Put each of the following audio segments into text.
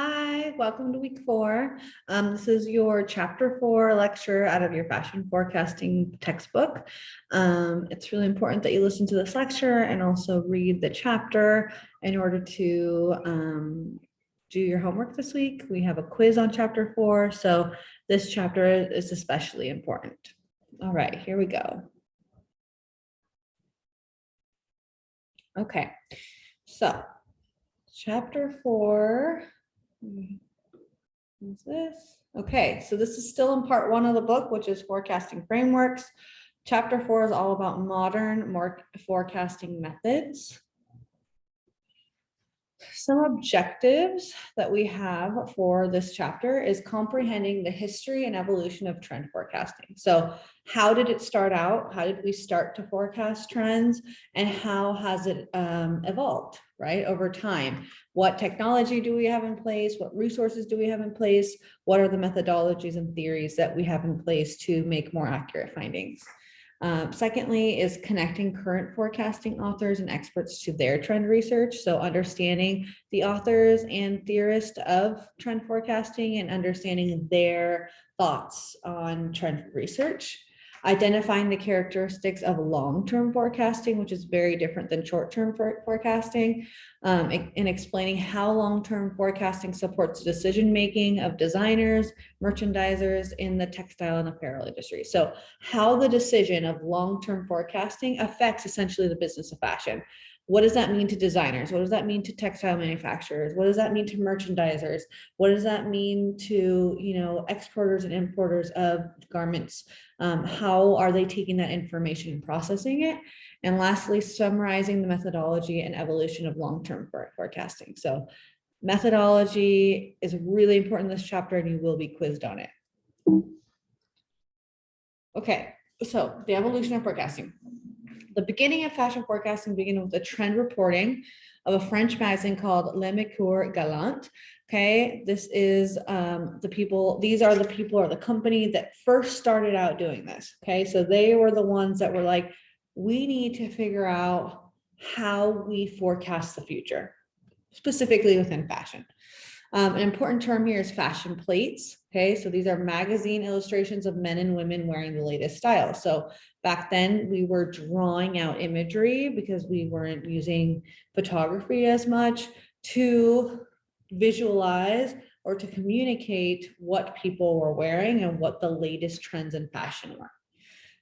Hi, welcome to week 4. This is your chapter 4 lecture out of your fashion forecasting textbook. It's really important that you listen to this lecture and also read the chapter in order to do your homework this week. We have a quiz on chapter 4, so this chapter is especially important. All right, here we go. Okay, so chapter 4. What's this? Okay, so this is still in part 1 of the book, which is forecasting frameworks. Chapter 4 is all about modern forecasting methods. Some objectives that we have for this chapter is comprehending the history and evolution of trend forecasting. So how did it start out? How did we start to forecast trends? And how has it evolved, right, over time? What technology do we have in place? What resources do we have in place? What are the methodologies and theories that we have in place to make more accurate findings? Secondly is connecting current forecasting authors and experts to their trend research. So understanding the authors and theorists of trend forecasting and understanding their thoughts on trend research. Identifying the characteristics of long-term forecasting, which is very different than short-term forecasting, and explaining how long-term forecasting supports decision-making of designers, merchandisers in the textile and apparel industry. So how the decision of long-term forecasting affects essentially the business of fashion. What does that mean to designers? What does that mean to textile manufacturers? What does that mean to merchandisers? What does that mean to, exporters and importers of garments? How are they taking that information and processing it? And lastly, summarizing the methodology and evolution of long-term forecasting. So methodology is really important in this chapter and you will be quizzed on it. Okay, so the evolution of forecasting. The beginning of fashion forecasting began with the trend reporting of a French magazine called Le Mercure Galant. Okay, this is the people, these are the people or the company that first started out doing this. Okay, so they were the ones that were like, we need to figure out how we forecast the future, specifically within fashion. An important term here is fashion plates. Okay, so these are magazine illustrations of men and women wearing the latest style. So back then we were drawing out imagery because we weren't using photography as much to visualize or to communicate what people were wearing and what the latest trends in fashion were.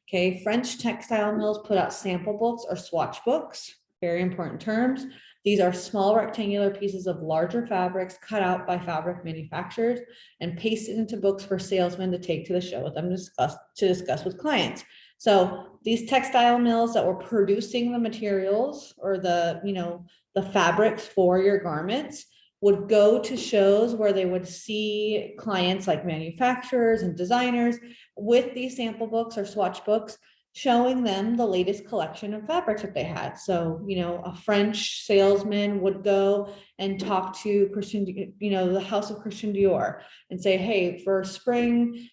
Okay, French textile mills put out sample books or swatch books, very important terms. These are small rectangular pieces of larger fabrics cut out by fabric manufacturers and pasted into books for salesmen to take to the show with them to discuss with clients. So these textile mills that were producing the materials or the fabrics for your garments would go to shows where they would see clients like manufacturers and designers with these sample books or swatch books, showing them the latest collection of fabrics that they had. So, a French salesman would go and talk to the House of Christian Dior and say, hey, for spring,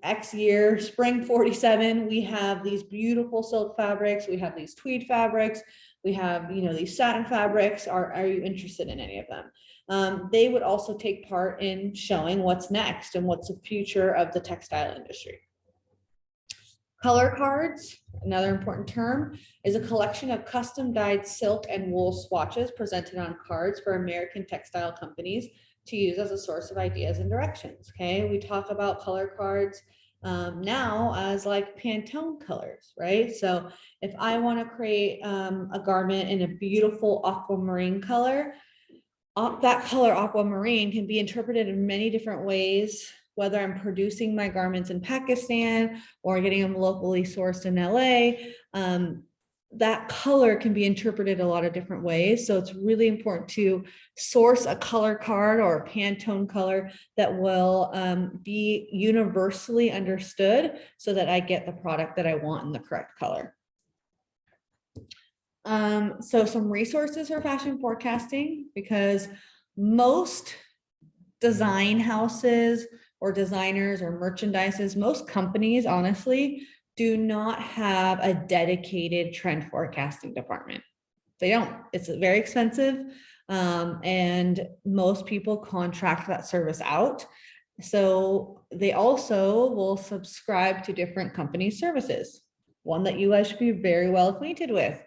X year, spring 47, we have these beautiful silk fabrics. We have these tweed fabrics. We have, these satin fabrics. Are you interested in any of them? They would also take part in showing what's next and what's the future of the textile industry. Color cards, another important term, is a collection of custom dyed silk and wool swatches presented on cards for American textile companies to use as a source of ideas and directions. Okay, we talk about color cards now as like Pantone colors, right? So if I want to create a garment in a beautiful aquamarine color, that color aquamarine can be interpreted in many different ways, whether I'm producing my garments in Pakistan or getting them locally sourced in LA. That color can be interpreted a lot of different ways. So it's really important to source a color card or a Pantone color that will be universally understood so that I get the product that I want in the correct color. So some resources for fashion forecasting, because most design houses or designers or merchandises, most companies, honestly, do not have a dedicated trend forecasting department. They don't. It's very expensive. And most people contract that service out. So they also will subscribe to different company services. One that you guys should be very well acquainted with,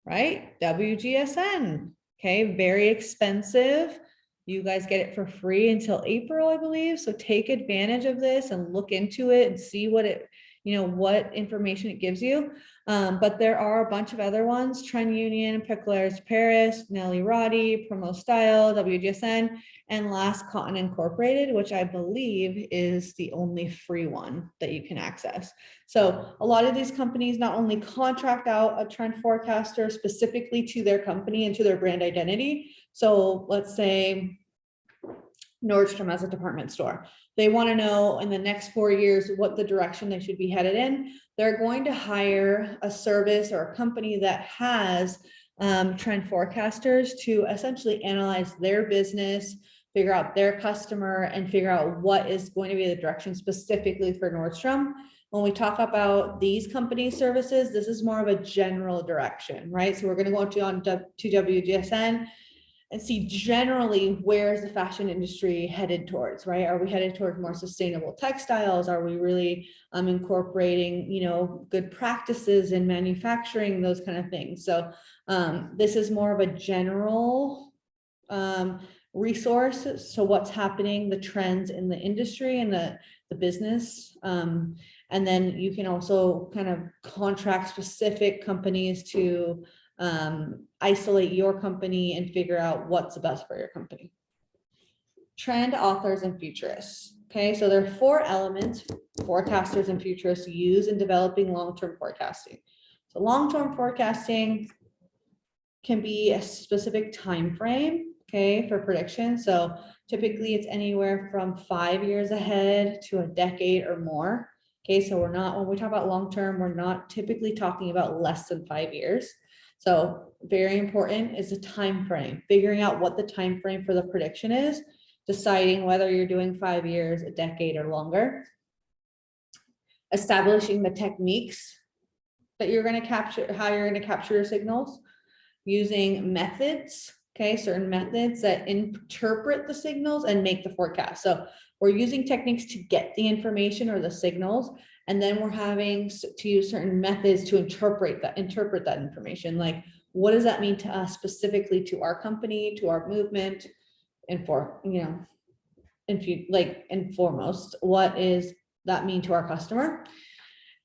right? WGSN, okay, very expensive. You guys get it for free until April, I believe. So take advantage of this and look into it and see what it, what information it gives you. But there are a bunch of other ones: Trend Union, Picklers Paris, Nelly Roddy, Promo Style, WGSN, and Last Cotton Incorporated, which I believe is the only free one that you can access. So a lot of these companies not only contract out a trend forecaster specifically to their company and to their brand identity. So let's say Nordstrom as a department store. They want to know in the next 4 years what the direction they should be headed in. They're going to hire a service or a company that has trend forecasters to essentially analyze their business, figure out their customer, and figure out what is going to be the direction specifically for Nordstrom. When we talk about these company services, this is more of a general direction, right? So we're going to go on to WGSN and see generally where's the fashion industry headed towards, right? Are we headed towards more sustainable textiles? Are we really incorporating, good practices in manufacturing, those kind of things? So this is more of a general resource. So what's happening, the trends in the industry and the business. And then you can also kind of contract specific companies to isolate your company and figure out what's the best for your company. Trend authors and futurists. Okay, so there are 4 elements forecasters and futurists use in developing long-term forecasting. So long-term forecasting can be a specific time frame, okay, for prediction. So typically it's anywhere from 5 years ahead to a decade or more. Okay, so when we talk about long-term, we're not typically talking about less than 5 years. So very important is the time frame, figuring out what the time frame for the prediction is, deciding whether you're doing 5 years, a decade, or longer. Establishing the techniques that you're going to capture, how you're going to capture your signals, using methods, okay, certain methods that interpret the signals and make the forecast. So we're using techniques to get the information or the signals, and then we're having to use certain methods to interpret that information. Like, what does that mean to us specifically, to our company, to our movement, and and foremost, what is that mean to our customer?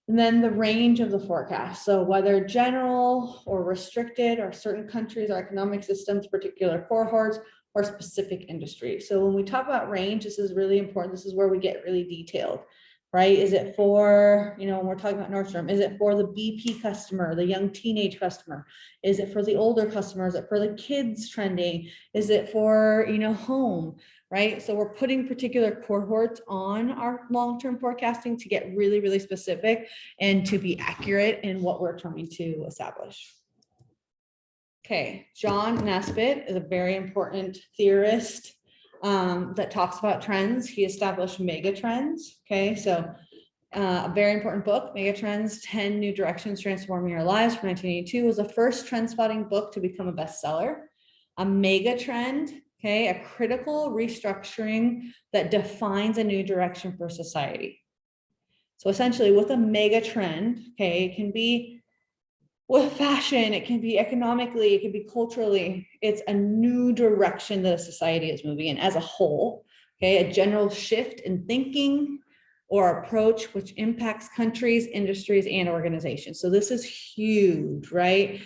And then the range of the forecast. So whether general or restricted, or certain countries or economic systems, particular cohorts, or specific industries. So when we talk about range, this is really important. This is where we get really detailed, right? Is it for, when we're talking about Nordstrom, is it for the BP customer, the young teenage customer? Is it for the older customer? Is it for the kids trending? Is it for, home? Right? So we're putting particular cohorts on our long-term forecasting to get really, really specific and to be accurate in what we're trying to establish. Okay, John Naisbitt is a very important theorist that talks about trends. He established mega trends. Okay, so a very important book, Mega Trends, 10 New Directions Transforming Our Lives from 1982, was the first trend spotting book to become a bestseller. A mega trend, okay, a critical restructuring that defines a new direction for society. So essentially with a mega trend, okay, it can be with fashion, it can be economically, it can be culturally. It's a new direction that a society is moving in as a whole, okay, a general shift in thinking or approach which impacts countries, industries, and organizations. So this is huge, right?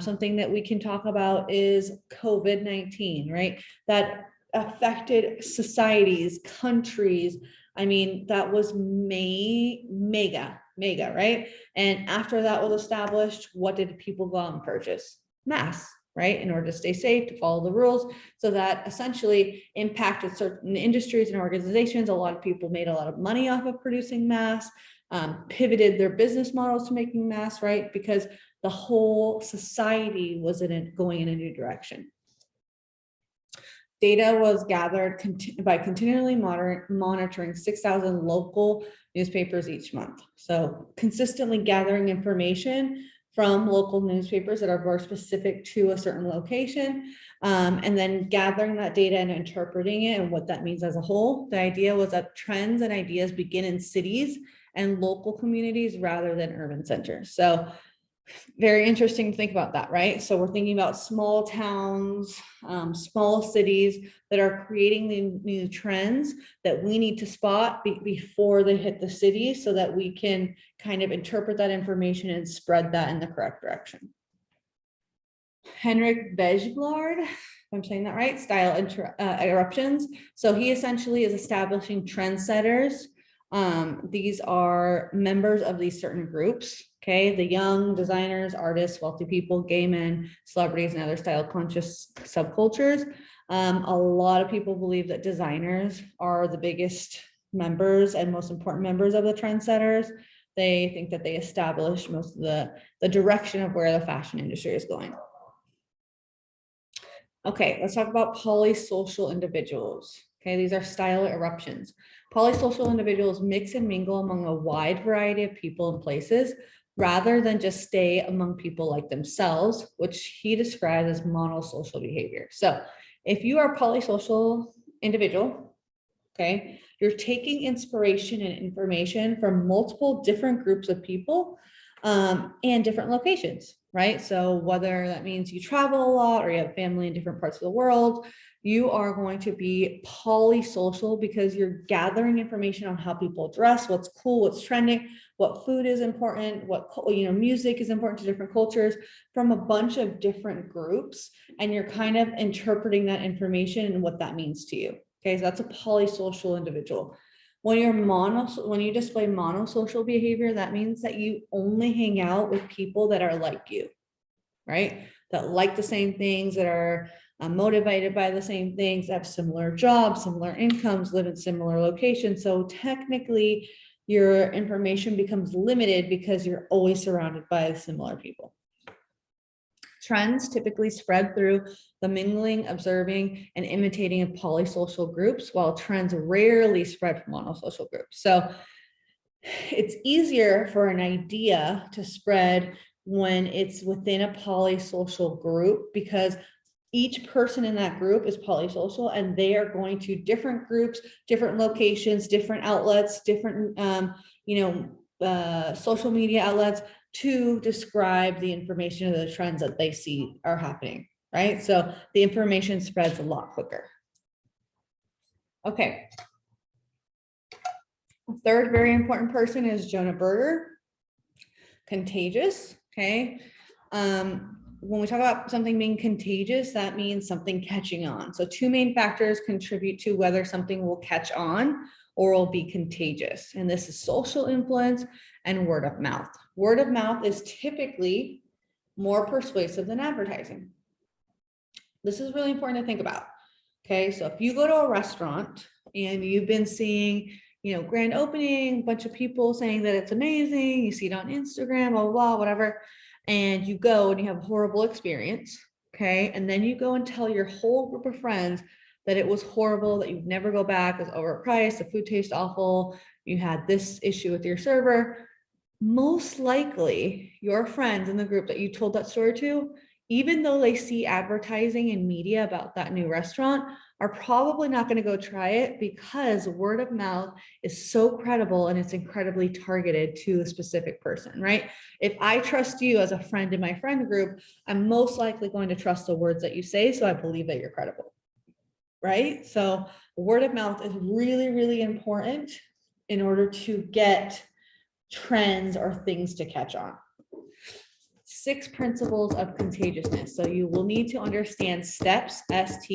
Something that we can talk about is COVID-19, right? That affected societies, countries. I mean, that was mega, right? And after that was established, what did people go out and purchase? Masks, right? In order to stay safe, to follow the rules. So that essentially impacted certain industries and organizations. A lot of people made a lot of money off of producing masks, pivoted their business models to making masks, right? Because the whole society was going in a new direction. Data was gathered by continually monitoring 6,000 local newspapers each month. So consistently gathering information from local newspapers that are more specific to a certain location, and then gathering that data and interpreting it and what that means as a whole. The idea was that trends and ideas begin in cities and local communities rather than urban centers. So very interesting to think about that, right? So we're thinking about small towns, small cities that are creating the new trends that we need to spot before they hit the city, so that we can kind of interpret that information and spread that in the correct direction. Henrik Vejblard, if I'm saying that right, style eruptions. So he essentially is establishing trendsetters. These are members of these certain groups. Okay, the young designers, artists, wealthy people, gay men, celebrities, and other style conscious subcultures. A lot of people believe that designers are the biggest members and most important members of the trendsetters. They think that they establish most of the direction of where the fashion industry is going. Okay, let's talk about polysocial individuals. Okay, these are style eruptions. Polysocial individuals mix and mingle among a wide variety of people and places, rather than just stay among people like themselves, which he describes as monosocial behavior. So if you are a polysocial individual, okay, you're taking inspiration and information from multiple different groups of people and different locations, right? So whether that means you travel a lot or you have family in different parts of the world, you are going to be polysocial because you're gathering information on how people dress, what's cool, what's trending, what food is important, what music is important to different cultures from a bunch of different groups, and you're kind of interpreting that information and what that means to you. Okay, so that's a polysocial individual. When you display monosocial behavior, that means that you only hang out with people that are like you, right? That like the same things, that are motivated by the same things, have similar jobs, similar incomes, live in similar locations. So technically, your information becomes limited because you're always surrounded by similar people. Trends typically spread through the mingling, observing, and imitating of polysocial groups, while trends rarely spread from monosocial groups. So it's easier for an idea to spread when it's within a polysocial group, because each person in that group is polysocial, and they are going to different groups, different locations, different outlets, different social media outlets to describe the information of the trends that they see are happening, right? So the information spreads a lot quicker. Okay. A third very important person is Jonah Berger. Contagious, okay? When we talk about something being contagious, that means something catching on. So two main factors contribute to whether something will catch on or will be contagious. And this is social influence and word of mouth. Word of mouth is typically more persuasive than advertising. This is really important to think about. Okay, so if you go to a restaurant and you've been seeing, grand opening, a bunch of people saying that it's amazing, you see it on Instagram, blah, blah, blah, whatever, and you go and you have a horrible experience, okay, and then you go and tell your whole group of friends that it was horrible, that you'd never go back, it's overpriced, the food tastes awful, you had this issue with your server, most likely your friends in the group that you told that story to, even though they see advertising and media about that new restaurant, are probably not going to go try it, because word of mouth is so credible and it's incredibly targeted to a specific person, right? If I trust you as a friend in my friend group, I'm most likely going to trust the words that you say, so I believe that you're credible, right? So word of mouth is really, really important in order to get trends or things to catch on. 6 principles of contagiousness. So you will need to understand STEPS, STEPPS.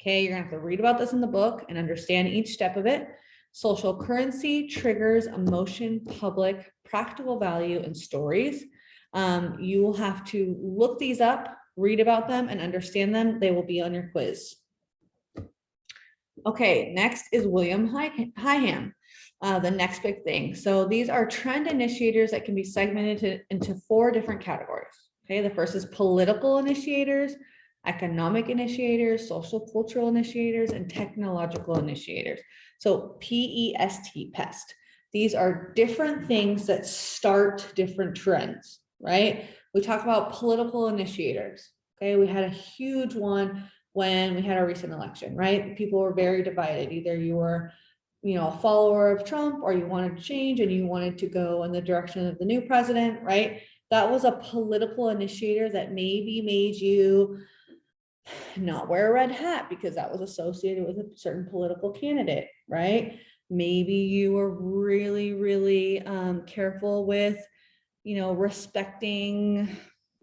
Okay, you're gonna have to read about this in the book and understand each step of it. Social currency, triggers, emotion, public, practical value, and stories. You will have to look these up, read about them, and understand them. They will be on your quiz. Okay, next is William Hyham. The next big thing. So these are trend initiators that can be segmented into 4 different categories. Okay, the first is political initiators, economic initiators, social cultural initiators, and technological initiators. So PEST, PEST. These are different things that start different trends, right? We talk about political initiators. Okay, we had a huge one when we had our recent election, right? People were very divided. Either you were, a follower of Trump, or you wanted to change and you wanted to go in the direction of the new president, right? That was a political initiator that maybe made you not wear a red hat because that was associated with a certain political candidate, right? Maybe you were really, really careful with, respecting,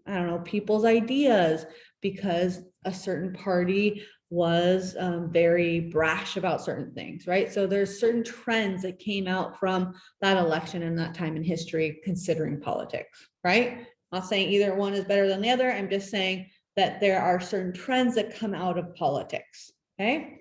I don't know, people's ideas because a certain party was very brash about certain things, right? So there's certain trends that came out from that election and that time in history, considering politics, right? I'm not saying either one is better than the other. I'm just saying that there are certain trends that come out of politics, okay?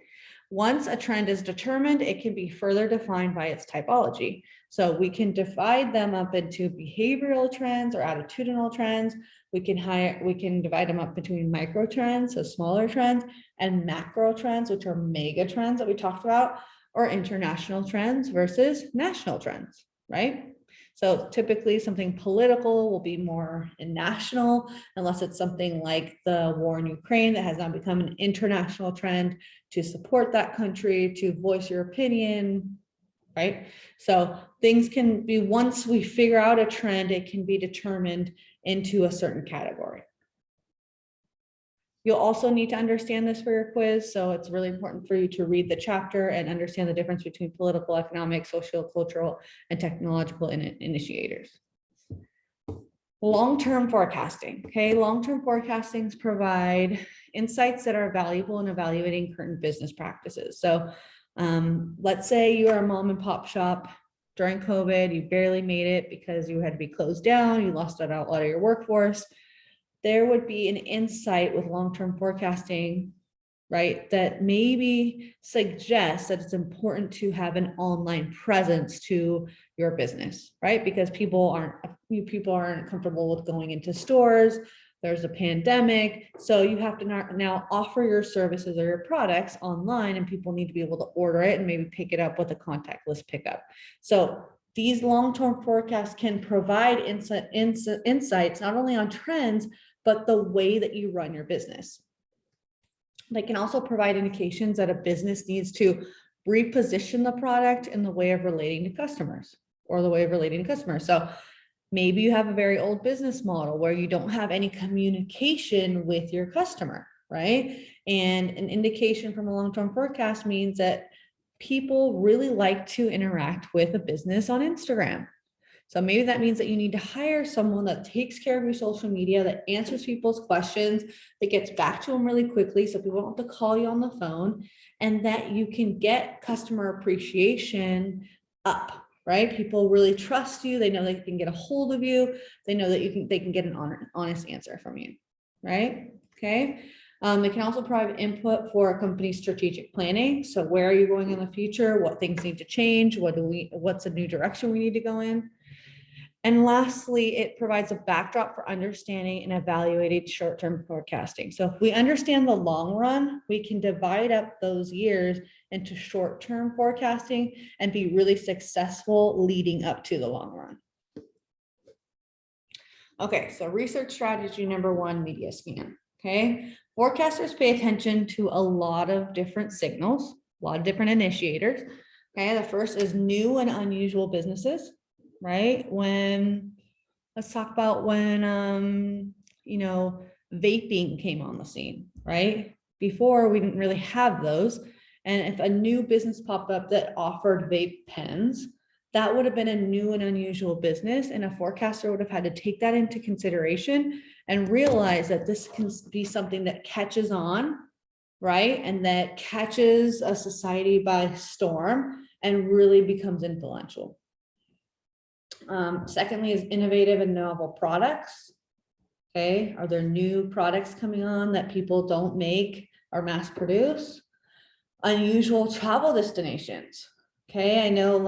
Once a trend is determined, it can be further defined by its typology. So we can divide them up into behavioral trends or attitudinal trends. We can divide them up between micro trends, so smaller trends, and macro trends, which are mega trends that we talked about, or international trends versus national trends, right? So typically something political will be more national, unless it's something like the war in Ukraine that has now become an international trend to support that country, to voice your opinion, right? So things can be, once we figure out a trend, it can be determined into a certain category. You'll also need to understand this for your quiz. So it's really important for you to read the chapter and understand the difference between political, economic, social, cultural, and technological initiators. Long-term forecasting, okay? Long-term forecastings provide insights that are valuable in evaluating current business practices. So let's say you're a mom and pop shop during COVID, you barely made it because you had to be closed down, you lost out a lot of your workforce. There would be an insight with long-term forecasting, right, that maybe suggests that it's important to have an online presence to your business, right? Because people aren't comfortable with going into stores. There's a pandemic, so you have to now offer your services or your products online, and people need to be able to order it and maybe pick it up with a contactless pickup. So these long-term forecasts can provide insights not only on trends, but the way that you run your business. They can also provide indications that a business needs to reposition the product in the way of relating to customers or the way of relating to customers. So maybe you have a very old business model where you don't have any communication with your customer, right? And an indication from a long-term forecast means that people really like to interact with a business on Instagram. So maybe that means that you need to hire someone that takes care of your social media, that answers people's questions, that gets back to them really quickly so people don't have to call you on the phone, and that you can get customer appreciation up, right? People really trust you. They know they can get a hold of you. They know that they can get an honest answer from you, right? Okay. They can also provide input for a company's strategic planning. So where are you going in the future? What things need to change? What's a new direction we need to go in? And lastly, it provides a backdrop for understanding and evaluating short-term forecasting. So if we understand the long run, we can divide up those years into short-term forecasting and be really successful leading up to the long run. Okay, so research strategy number 1, media scan. Okay, forecasters pay attention to a lot of different signals, a lot of different initiators. Okay, the first is new and unusual businesses. Right? Let's talk about when, vaping came on the scene, right? Before we didn't really have those. And if a new business popped up that offered vape pens, that would have been a new and unusual business. And a forecaster would have had to take that into consideration and realize that this can be something that catches on, right? And that catches a society by storm and really becomes influential. Secondly is innovative and novel products. Okay, are there new products coming on that people don't make or mass produce? Unusual travel destinations. Okay, I know,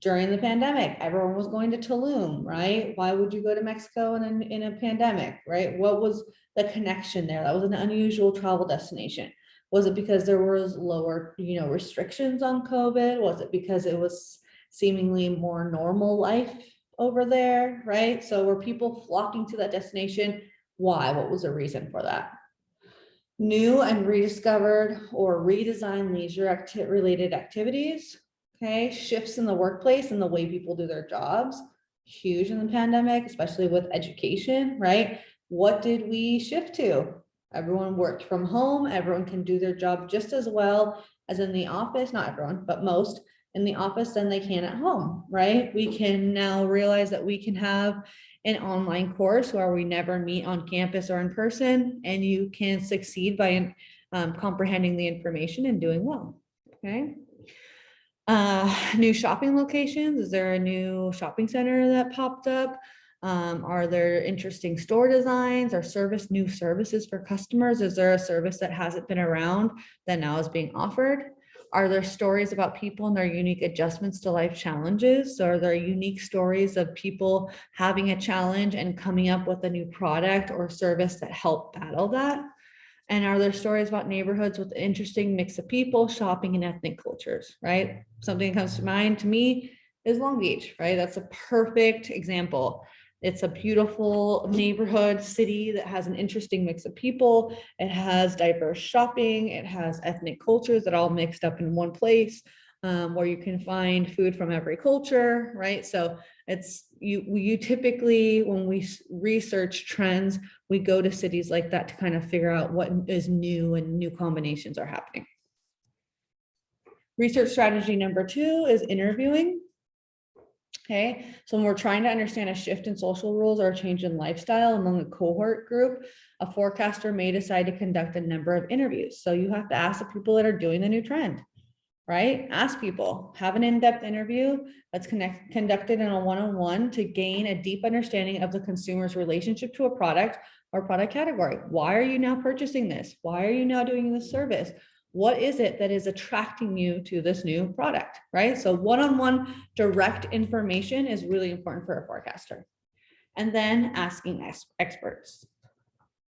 during the pandemic, everyone was going to Tulum, right? Why would you go to Mexico in a pandemic, right? What was the connection there? That was an unusual travel destination. Was it because there was lower, restrictions on COVID? Was it because it was seemingly more normal life over there, right? So were people flocking to that destination? Why? What was the reason for that? New and rediscovered or redesigned leisure related activities. Okay, shifts in the workplace and the way people do their jobs. Huge in the pandemic, especially with education, right? What did we shift to? Everyone worked from home. Everyone can do their job just as well as in the office. Not everyone, but most in the office than they can at home, right? We can now realize that we can have an online course where we never meet on campus or in person, and you can succeed by comprehending the information and doing well. Okay. New shopping locations. Is there a new shopping center that popped up? Are there interesting store designs or new services for customers? Is there a service that hasn't been around that now is being offered? Are there stories about people and their unique adjustments to life challenges? So are there unique stories of people having a challenge and coming up with a new product or service that help battle that? And are there stories about neighborhoods with an interesting mix of people, shopping, and ethnic cultures, right? Something that comes to mind to me is Long Beach, right? That's a perfect example. It's a beautiful neighborhood city that has an interesting mix of people. It has diverse shopping. It has ethnic cultures that all mixed up in one place, where you can find food from every culture, right? So it's you typically, when we research trends, we go to cities like that to kind of figure out what is new and new combinations are happening. Research strategy number 2 is interviewing. Okay, so when we're trying to understand a shift in social rules or a change in lifestyle among a cohort group, a forecaster may decide to conduct a number of interviews. So you have to ask the people that are doing the new trend, right? Ask people, have an in-depth interview that's conducted in a one-on-one to gain a deep understanding of the consumer's relationship to a product or product category. Why are you now purchasing this? Why are you now doing this service? What is it that is attracting you to this new product, right? So one-on-one direct information is really important for a forecaster. And then asking experts,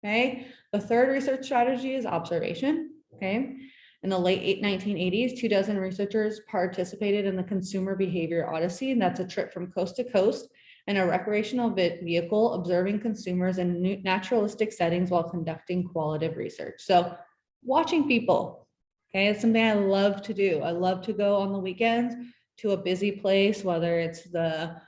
okay? The third research strategy is observation, okay? In the late 1980s, 24 researchers participated in the Consumer Behavior Odyssey, and that's a trip from coast to coast in a recreational vehicle, observing consumers in naturalistic settings while conducting qualitative research. So watching people, okay, it's something I love to do. I love to go on the weekends to a busy place, whether it's the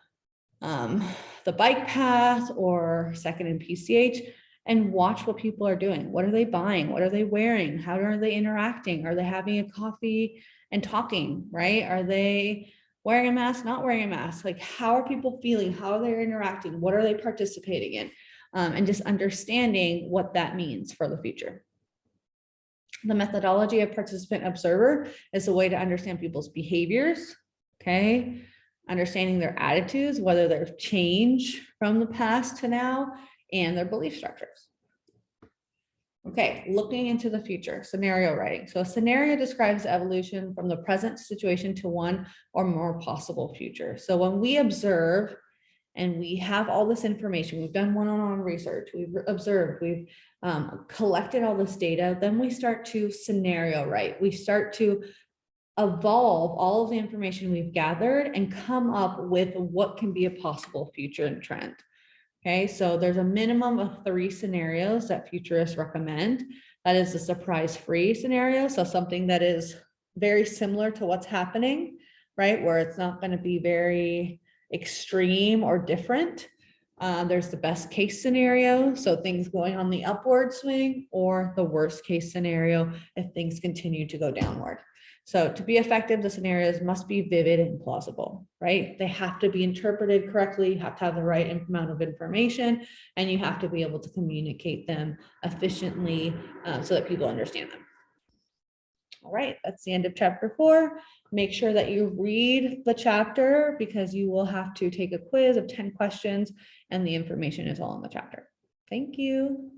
bike path or Second and PCH, and watch what people are doing. What are they buying? What are they wearing? How are they interacting? Are they having a coffee and talking, right? Are they wearing a mask, not wearing a mask? Like, how are people feeling? How are they interacting? What are they participating in? And just understanding what that means for the future. The methodology of participant observer is a way to understand people's behaviors, okay? Understanding their attitudes, whether they've changed from the past to now, and their belief structures. Okay, looking into the future, scenario writing. So a scenario describes evolution from the present situation to one or more possible future. So when we observe and we have all this information, we've done one-on-one research, we've observed, we've collected all this data, then we start to scenario write. We start to evolve all of the information we've gathered and come up with what can be a possible future and trend. Okay, so there's a minimum of 3 scenarios that futurists recommend. That is the surprise-free scenario. So something that is very similar to what's happening, right? Where it's not going to be very extreme or different. There's the best case scenario. So things going on the upward swing, or the worst case scenario if things continue to go downward. So to be effective, the scenarios must be vivid and plausible, right? They have to be interpreted correctly, you have to have the right amount of information, and you have to be able to communicate them efficiently so that people understand them. All right, that's the end of chapter 4. Make sure that you read the chapter because you will have to take a quiz of 10 questions and the information is all in the chapter. Thank you.